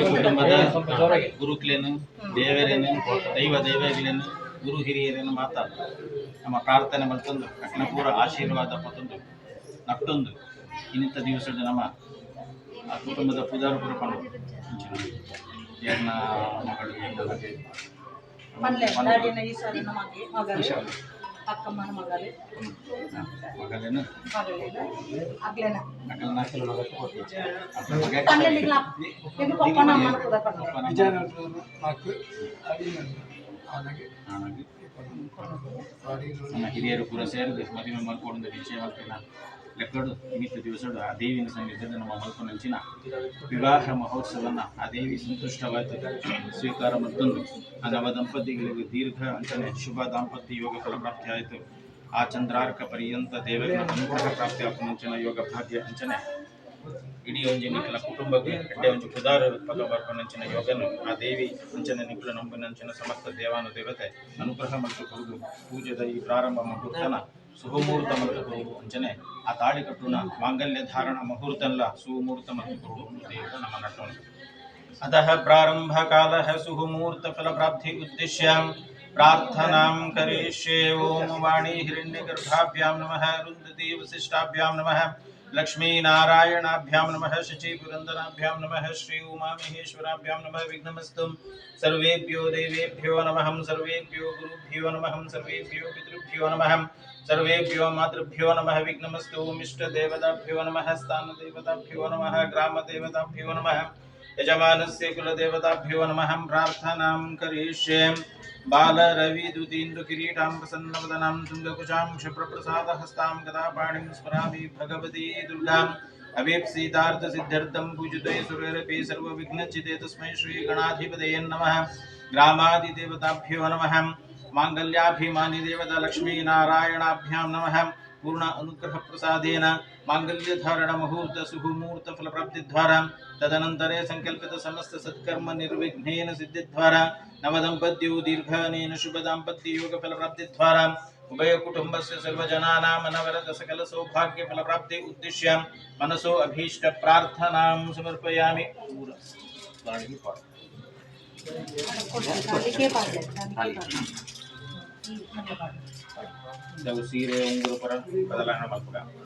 ಕುಟುಂಬದ ಗುರುಕ್ಲೇನು ದೇವರೇನು ದೈವಗಳೇನು ಗುರು ಹಿರಿಯರೇನು ಮಾತಾ ನಮ್ಮ ಪ್ರಾರ್ಥನೆ ಮಲ್ತೊಂದು ಅಕ್ನ ಪೂರ ಆಶೀರ್ವಾದ ಪತ್ತೊಂದು ನಟ್ಟೊಂದು ಇನ್ನಿತ ದಿವಸದ ನಮ್ಮ ಆ ಕುಟುಂಬದ ಪೂಜಾರು ಪೂರ ಪಂಡು ಏನ ಅಕ್ಕಮ್ಮನ ಮಗಲೇ ಮಗಲೇನು ನಮ್ಮ ಹಿರಿಯರು ಪೂರ ಸೇರಿದು ಮದುವೆ ಮಾಡ್ಕೊಂಡು ವಿಷಯ ಮಾಡ್ತೀನ ಲೆಕ್ಕಡು ಇನ್ನಿತ್ತು ದಿವಸಡು ಆ ದೇವಿನ ಸನ್ನಿಧಿಯಲ್ಲಿ ನಮ್ಮ ಮಲ್ಕೊಂಡಂಚಿನ ವಿವಾಹ ಮಹೋತ್ಸವನ ಆ ದೇವಿ ಸಂತುಷ್ಟವಾದ ಸ್ವೀಕಾರ ಮತ್ತೊಂದು ಆ ನವ ದಂಪತಿಗಳಿಗೆ ದೀರ್ಘ ಅಂಚನೆ ಶುಭ ದಾಂಪತ್ಯ ಯೋಗ ಫಲಪ್ರಾಪ್ತಿ ಆಯಿತು ಆ ಚಂದ್ರಾರ್ಕ ಪರ್ಯಂತ ದೇವರ ಅನುಗ್ರಹ ಪ್ರಾಪ್ತಿ ಆಪುನಂಚಿನ ಯೋಗ ಭಾಗ್ಯ ಅಂಚನೆ ಇಡೀ ಒಂಜಿ ನಿಖಲ ಕುಟುಂಬಕ್ಕೆ ಎಡ್ಡೆ ಒಂಜಿ ಕುದಾರ ಪದ ಬರ್ಪನಂಚಿನ ಯೋಗನು ಆ ದೇವಿ ಅಂಚನೆ ನಿಖಲ ನಂಬನಂಚಿನ ಸಮಸ್ತ ದೇವಾನು ದೇವತೆ ಅನುಗ್ರಹ ಮತ್ತು ಕೊಡುಗು ಪೂಜೆದ ಈ ಪ್ರಾರಂಭ ಮುಹೂರ್ತನ ಸುಮುಹೂರ್ತ ಮತ್ತು ಕೊಡುಗು ಅಂಚನೆ ಆ ತಾಳಿ ಕಟ್ಟುನ ಮಾಂಗಲ್ಯ ಧಾರಣ ಮುಹೂರ್ತಲ್ಲ ಸುಮುಹೂರ್ತ ಮತ್ತು ಕೊಡುಗು ದೇವರು ನಮ್ಮ ನಟೋಣ ಅತಃ ಪ್ರಾರಂಭ ಕಾಲ ಸುಮುಹೂರ್ತ ಫಲ ಪ್ರಾಪ್ತಿ ಉದ್ದೇಶ್ಯ ಪ್ರಾರ್ಥನಾಂ ಕರಿಷ್ಯೆ ಓಂ ವಾಣಿ ಹಿರಣ್ಯಗರ್ಭಾಭ್ಯಾಂ ನಮಃ ರುಂದತಿ ವಸಿಷ್ಠಾಭ್ಯಾಂ ನಮಃ लक्ष्मी नारायणाभ्यां नमः शची पुरंदराभ्यां नमः श्री उमा महेश्वराभ्यां नमः विघ्नमस्तु सर्वेभ्यो देवेभ्यो नमः सर्वेभ्यो गुरुभ्यो नमः सर्वेभ्यो पितृभ्यो नमः सर्वेभ्यो मातृभ्यो नमः विघ्नमस्तु इष्ट देवताभ्यो नमः स्थान देवताभ्यो नमः ग्राम देवताभ्यो नमः यजमानस्य कुल देवताभ्यो नमः प्रार्थनां करिष्ये बाल रवि दुतीन्द्र किरीटां प्रसन्नवदनां तुंगकुचां क्षिप्रप्रसादहस्तां गदापाणिं स्मरामि भगवती दुर्गाम् अवेप्सितार्थ सिद्ध्यर्थं पूजिते सुरेरपि सर्वविघ्नचिते तस्मै श्री गणाधिपतये नमः ग्रामादिदेवताभ्यो नमः मांगल्याभिमानी देवता लक्ष्मी नारायणाभ्यां नमः पूर्ण अनुग्रह प्रसादेन मांगल्य धारण मुहूर्त सुमुहूर्त फल प्राप्ति द्वारा तदनंतरे संकल्पित समस्त सत्कर्म निर्विघ्नेन सिद्धि द्वारा नवदंपत्यो दीर्घानेन शुभ दाम्पत्य योग फल प्राप्ति द्वारा उभय कुटुंबस्य सर्वजनानां अनवरत सकल सौभाग्य फल प्राप्ति उद्देश्य मनसो अभीष्ट प्रार्थनां समर्पयामि सीरे उंगुर पर बदलाना